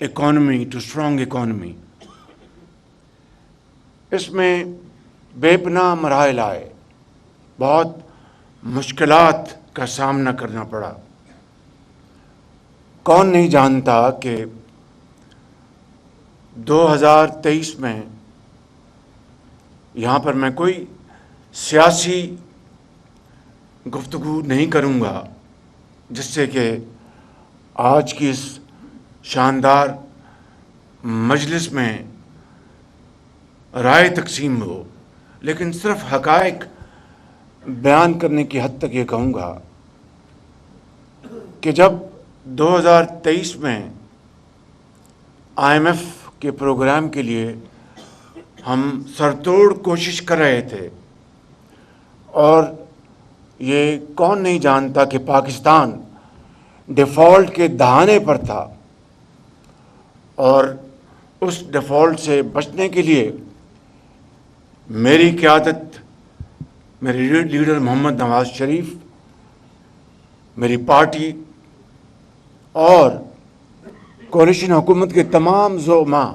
Economy to strong economy, اس میں بے پناہ مراحل آئے، بہت مشکلات کا سامنا کرنا پڑا۔ کون نہیں جانتا کہ 2023 میں یہاں پر میں کوئی سیاسی گفتگو نہیں کروں گا جس سے کہ آج کی اس شاندار مجلس میں رائے تقسیم ہو، لیکن صرف حقائق بیان کرنے کی حد تک یہ کہوں گا کہ جب 2023 میں IMF کے پروگرام کے لیے ہم سرتوڑ کوشش کر رہے تھے، اور یہ کون نہیں جانتا کہ پاکستان ڈیفالٹ کے دہانے پر تھا، اور اس ڈیفالٹ سے بچنے کے لیے میری قیادت، میرے لیڈر محمد نواز شریف، میری پارٹی اور کولیشن حکومت کے تمام زعماء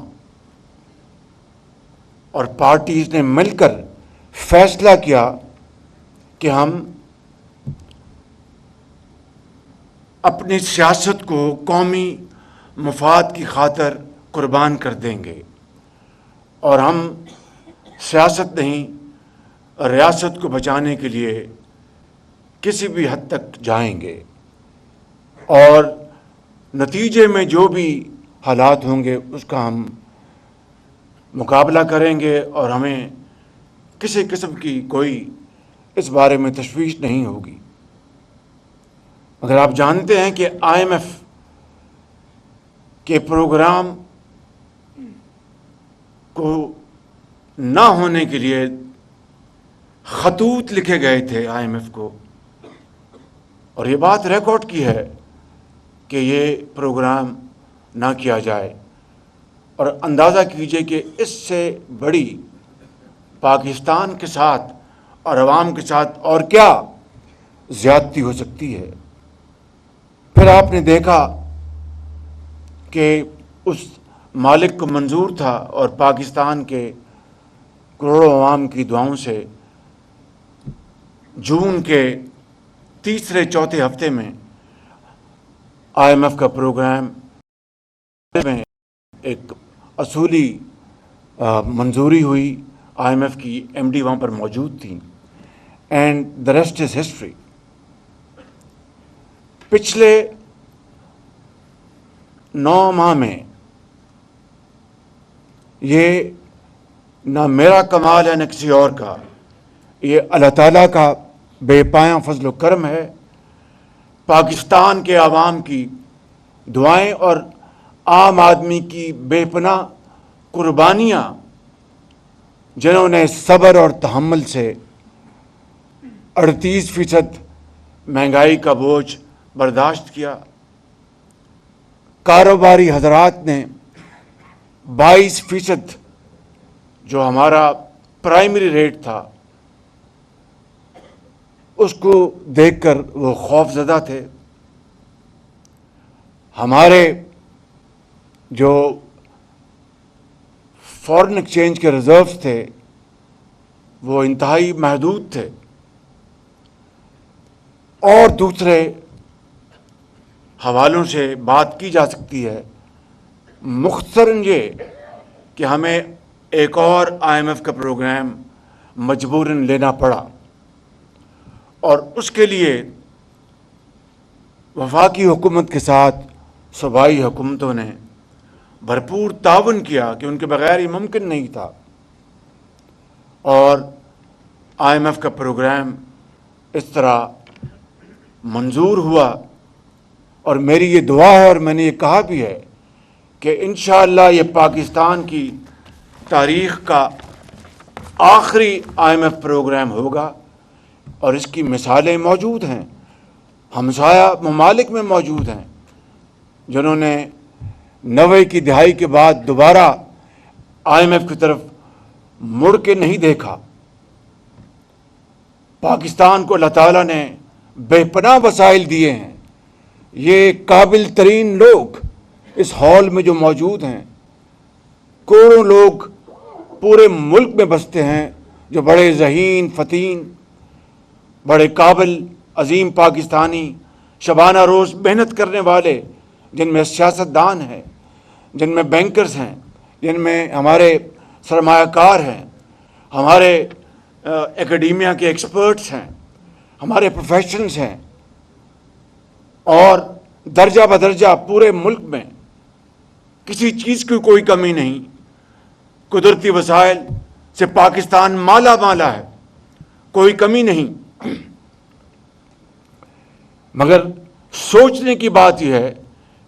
اور پارٹیز نے مل کر فیصلہ کیا کہ ہم اپنی سیاست کو قومی مفاد کی خاطر قربان کر دیں گے، اور ہم سیاست نہیں، ریاست کو بچانے کے لیے کسی بھی حد تک جائیں گے، اور نتیجے میں جو بھی حالات ہوں گے اس کا ہم مقابلہ کریں گے، اور ہمیں کسی قسم کی کوئی اس بارے میں تشویش نہیں ہوگی۔ اگر آپ جانتے ہیں کہ IMF کے پروگرام کو نہ ہونے کے لیے خطوط لکھے گئے تھے IMF کو، اور یہ بات ریکارڈ کی ہے کہ یہ پروگرام نہ کیا جائے، اور اندازہ کیجئے کہ اس سے بڑی پاکستان کے ساتھ اور عوام کے ساتھ اور کیا زیادتی ہو سکتی ہے۔ پھر آپ نے دیکھا کہ اس مالک کو منظور تھا، اور پاکستان کے کروڑوں عوام کی دعاؤں سے جون کے تیسرے چوتھے ہفتے میں IMF کا پروگرام میں ایک اصولی منظوری ہوئی۔ IMF کی MD وہاں پر موجود تھیں، and the rest is history. پچھلے 9 ماہ میں یہ نہ میرا کمال ہے نہ کسی اور کا، یہ اللہ تعالیٰ کا بے پایاں فضل و کرم ہے، پاکستان کے عوام کی دعائیں اور عام آدمی کی بے پناہ قربانیاں، جنہوں نے صبر اور تحمل سے 38% مہنگائی کا بوجھ برداشت کیا، کاروباری حضرات نے 22% جو ہمارا پرائمری ریٹ تھا اس کو دیکھ کر وہ خوف زدہ تھے، ہمارے جو فارن ایکسچینج کے ریزروز تھے وہ انتہائی محدود تھے، اور دوسرے حوالوں سے بات کی جا سکتی ہے۔ مختصراً یہ کہ ہمیں ایک اور IMF کا پروگرام مجبوراً لینا پڑا، اور اس کے لیے وفاقی حکومت کے ساتھ صوبائی حکومتوں نے بھرپور تعاون کیا کہ ان کے بغیر یہ ممکن نہیں تھا، اور IMF کا پروگرام اس طرح منظور ہوا۔ اور میری یہ دعا ہے، اور میں نے یہ کہا بھی ہے کہ انشاءاللہ یہ پاکستان کی تاریخ کا آخری IMF پروگرام ہوگا، اور اس کی مثالیں موجود ہیں، ہمسایہ ممالک میں موجود ہیں جنہوں نے 90 کی دہائی کے بعد دوبارہ IMF کی طرف مڑ کے نہیں دیکھا۔ پاکستان کو اللہ تعالیٰ نے بے پناہ وسائل دیے ہیں، یہ قابل ترین لوگ اس ہال میں جو موجود ہیں، کروڑوں لوگ پورے ملک میں بستے ہیں جو بڑے ذہین، فتین، بڑے قابل، عظیم پاکستانی، شبانہ روز محنت کرنے والے، جن میں سیاستدان ہیں، جن میں بینکرز ہیں، جن میں ہمارے سرمایہ کار ہیں، ہمارے اکیڈیمیا کے ایکسپرٹس ہیں، ہمارے پروفیشنلز ہیں، اور درجہ بدرجہ پورے ملک میں کسی چیز کی کوئی کمی نہیں. قدرتی وسائل سے پاکستان مالا مالا ہے، کوئی کمی نہیں. مگر سوچنے کی بات یہ ہے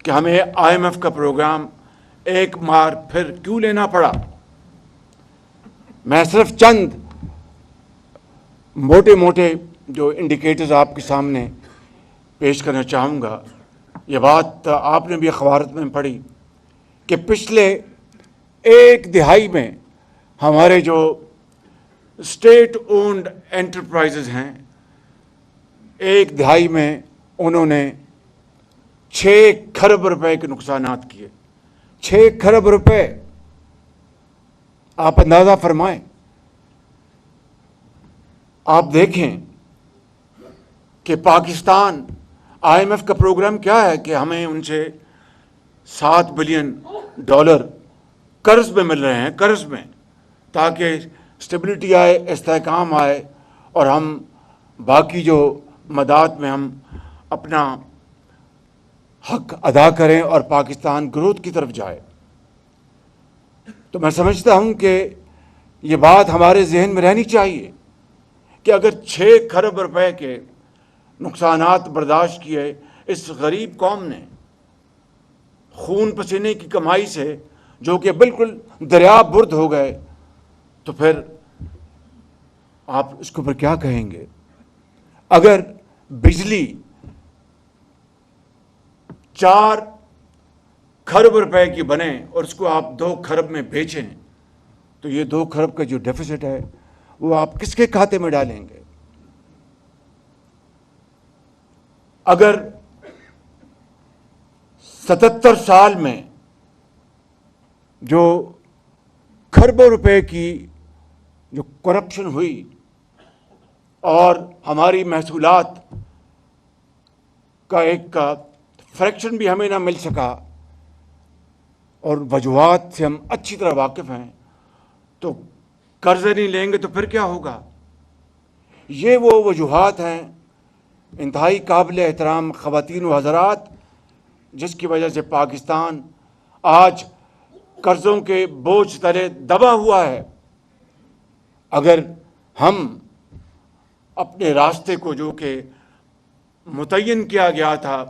کہ ہمیں آئی ایم ایف کا پروگرام ایک بار پھر کیوں لینا پڑا. میں صرف چند موٹے موٹے جو انڈیکیٹرز آپ کے سامنے پیش کرنا چاہوں گا. یہ بات آپ نے بھی اخبارات میں پڑھی کہ پچھلے ایک دہائی میں ہمارے جو اسٹیٹ اونڈ انٹرپرائزز ہیں، ایک دہائی میں انہوں نے 6 کھرب روپے کے نقصانات کیے. 6 کھرب روپے، آپ اندازہ فرمائیں. آپ دیکھیں کہ پاکستان آئی ایم ایف کا پروگرام کیا ہے کہ ہمیں ان سے $7 بلین قرض میں مل رہے ہیں، قرض میں، تاکہ اسٹیبلٹی آئے، استحکام آئے، اور ہم باقی جو مداد میں ہم اپنا حق ادا کریں اور پاکستان گروتھ کی طرف جائے. تو میں سمجھتا ہوں کہ یہ بات ہمارے ذہن میں رہنی چاہیے کہ اگر 6 کھرب روپے کے نقصانات برداشت کیے اس غریب قوم نے خون پسینے کی کمائی سے، جو کہ بالکل دریا برد ہو گئے، تو پھر آپ اس کے اوپر کیا کہیں گے؟ اگر بجلی 4 کھرب روپے کی بنے اور اس کو آپ 2 کھرب میں بیچیں، تو یہ 2 کھرب کا جو ڈیفیسٹ ہے وہ آپ کس کے کھاتے میں ڈالیں گے؟ اگر 77 سال میں جو کھربوں روپے کی جو کرپشن ہوئی اور ہماری محصولات کا ایک فریکشن بھی ہمیں نہ مل سکا، اور وجوہات سے ہم اچھی طرح واقف ہیں، تو قرضے نہیں لیں گے تو پھر کیا ہوگا؟ یہ وہ وجوہات ہیں انتہائی قابل احترام خواتین و حضرات، جس کی وجہ سے پاکستان آج قرضوں کے بوجھ تلے دبا ہوا ہے. اگر ہم اپنے راستے کو، جو کہ متعین کیا گیا تھا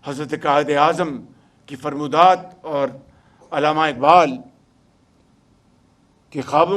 حضرت قائد اعظم کی فرمودات اور علامہ اقبال کے خوابوں